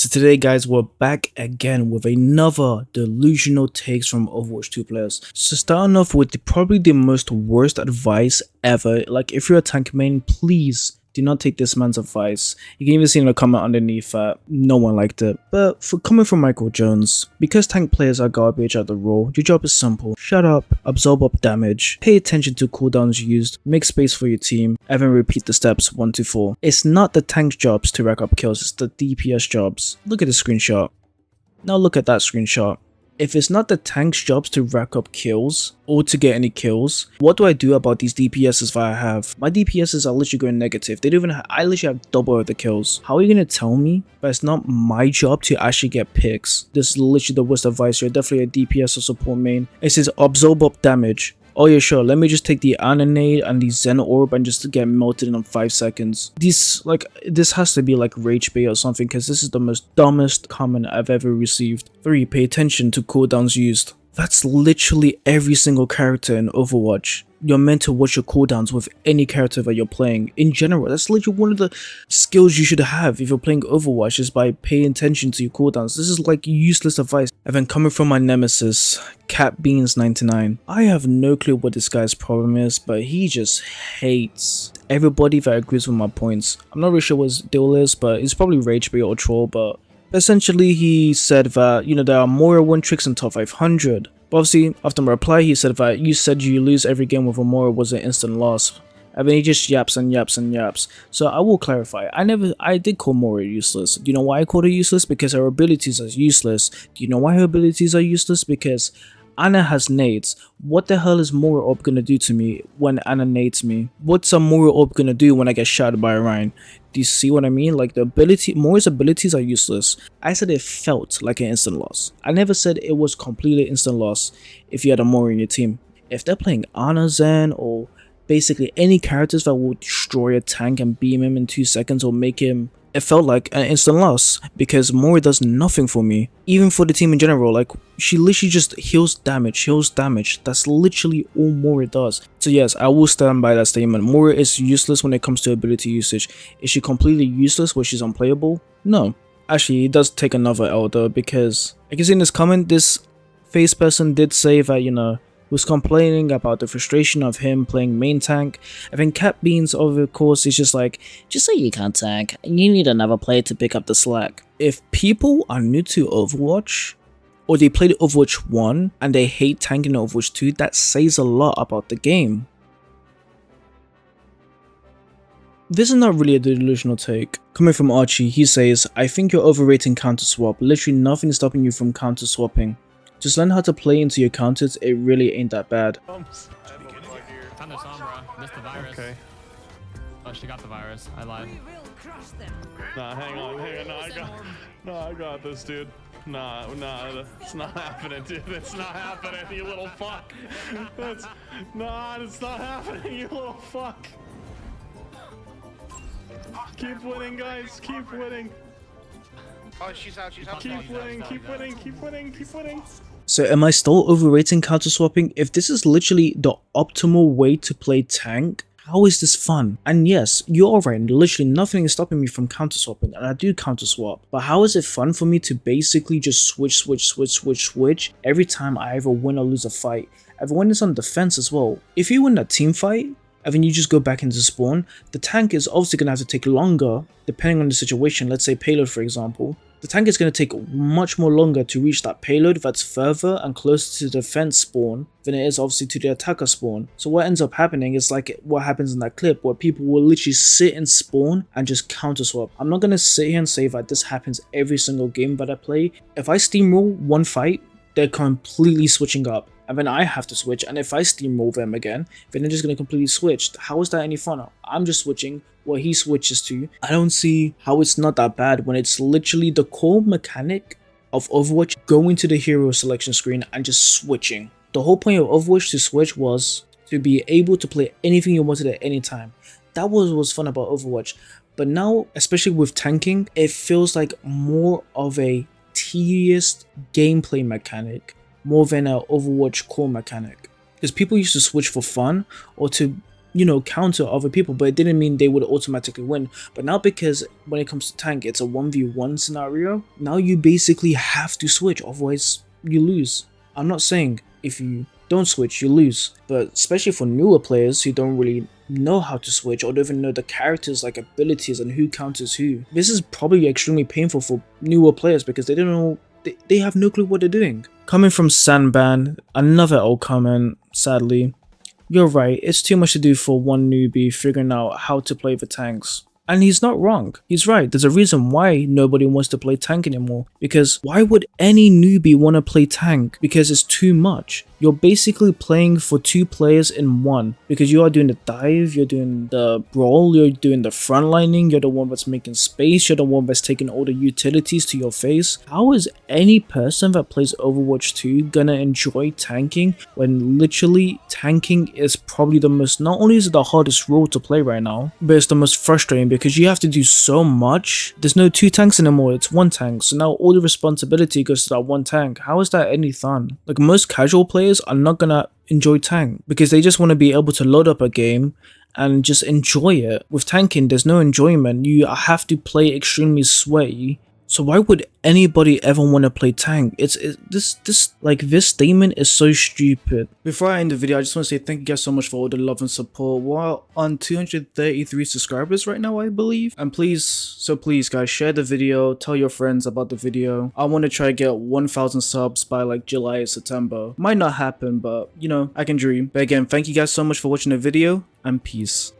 So today guys, we're back again with another delusional takes from Overwatch 2 players. So starting off with probably the most worst advice ever. Like if you're a tank main, please do not take this man's advice. You can even see in a comment underneath that no one liked it. But for coming from Michael Jones, because tank players are garbage at the role, your job is simple. Shut up, absorb up damage, pay attention to cooldowns used, make space for your team, and then repeat the steps 1 to 4. It's not the tank's jobs to rack up kills, it's the DPS jobs. Look at the screenshot. Now look at that screenshot. If it's not the tank's jobs to rack up kills or to get any kills, what do I do about these DPSs that I have? My DPSs are literally going negative. They don't even I literally have double of the kills. How are you going to tell me that it's not my job to actually get picks? This is literally the worst advice. You're definitely a DPS or support main. It says absorb up damage. Oh yeah, sure, let me just take the Ananade and the Zen Orb and just get melted in 5 seconds. This has to be like rage bait or something, because this is the most dumbest comment I've ever received. 3. Pay attention to cooldowns used. That's literally every single character in Overwatch. You're meant to watch your cooldowns with any character that you're playing. In general, that's literally one of the skills you should have if you're playing Overwatch, is by paying attention to your cooldowns. This is like useless advice. And then coming from my nemesis, CatBeans99. I have no clue what this guy's problem is, but he just hates everybody that agrees with my points. I'm not really sure what his deal is, but it's probably rage bait or troll, but essentially he said that, there are more 1 tricks in top 500. But obviously, after my reply, he said that you said you lose every game with a Mora was an instant loss. And then he just yaps and yaps and yaps. So I will clarify. I did call Mora useless. Do you know why I called her useless? Because her abilities are useless. Do you know why her abilities are useless? Because Ana has nades. What the hell is Mora Orb gonna do to me when Ana nades me? What's a Mora Orb gonna do when I get shot by Orion? Do you see what I mean? Like Mora's abilities are useless. I said it felt like an instant loss. I never said it was completely instant loss if you had a Mora in your team. If they're playing Ana Zen or basically any characters that will destroy a tank and beam him in 2 seconds or make him, it felt like an instant loss, because Mora does nothing for me, even for the team in general. Like, she literally just heals damage. That's literally all Mora does. So yes, I will stand by that statement. Mora is useless when it comes to ability usage. Is she completely useless where she's unplayable? No. Actually, it does take another L though, because I can see in this comment, this face person did say that, was complaining about the frustration of him playing main tank. I think CatBeans, of course, is just like, just say you can't tank, you need another player to pick up the slack. If people are new to Overwatch, or they played Overwatch 1 and they hate tanking Overwatch 2, that says a lot about the game. This is not really a delusional take. Coming from Archie, he says, I think you're overrating counter swap. Literally nothing is stopping you from counter swapping. Just learn how to play into your counters, it really ain't that bad. Found the Sombra. Missed the virus. Okay. Oh, she got the virus. I lied. Nah, hang on. I got this, dude. Nah, it's not happening, dude. It's not happening, you little fuck. It's not happening, you little fuck. Keep winning, guys. Keep winning. Oh, she's out. Keep winning. So am I still overrating counter swapping? If this is literally the optimal way to play tank, how is this fun? And yes, you're right, literally nothing is stopping me from counter swapping, and I do counter swap. But how is it fun for me to basically just switch every time I either win or lose a fight? Everyone is on defense as well. If you win a team fight, and then you just go back into spawn, the tank is obviously going to have to take longer, depending on the situation. Let's say payload, for example. The tank is going to take much more longer to reach that payload that's further and closer to the defense spawn than it is obviously to the attacker spawn. So what ends up happening is like what happens in that clip, where people will literally sit in spawn and just counter swap. I'm not going to sit here and say that this happens every single game that I play. If I steamroll one fight, they're completely switching up. And then I have to switch, and if I steamroll them again, then they're just going to completely switch. How is that any funner? I'm just switching what he switches to. I don't see how it's not that bad when it's literally the core mechanic of Overwatch going to the hero selection screen and just switching. The whole point of Overwatch to switch was to be able to play anything you wanted at any time. That was what was fun about Overwatch. But now, especially with tanking, it feels like more of a tedious gameplay mechanic, more than an Overwatch core mechanic. Because people used to switch for fun or to you know, counter other people, but it didn't mean they would automatically win. But now, because when it comes to tank, it's a 1v1 scenario, now you basically have to switch, otherwise you lose. I'm not saying if you don't switch, you lose, but especially for newer players who don't really know how to switch or don't even know the characters like abilities and who counters who, this is probably extremely painful for newer players because they don't know, they have no clue what they're doing. Coming from Sandban, another old comment, sadly. You're right, it's too much to do for one newbie figuring out how to play the tanks. And he's not wrong. He's right. There's a reason why nobody wants to play tank anymore. Because why would any newbie want to play tank? Because it's too much. You're basically playing for 2 players in one. Because you are doing the dive, you're doing the brawl, you're doing the frontlining, you're the one that's making space, you're the one that's taking all the utilities to your face. How is any person that plays Overwatch 2 gonna enjoy tanking when literally tanking is probably the most, not only is it the hardest role to play right now, but it's the most frustrating because you have to do so much. There's no 2 tanks anymore, it's 1 tank. So now all the responsibility goes to that 1 tank. How is that any fun? Like, most casual players are not gonna enjoy tank because they just want to be able to load up a game and just enjoy it. With tanking, there's no enjoyment. You have to play extremely sweaty. So why would anybody ever want to play tank? This statement is so stupid. Before I end the video, I just want to say thank you guys so much for all the love and support. We're on 233 subscribers right now, I believe. And please guys, share the video, tell your friends about the video. I want to try to get 1,000 subs by like July or September. Might not happen, but you know, I can dream. But again, thank you guys so much for watching the video, and peace.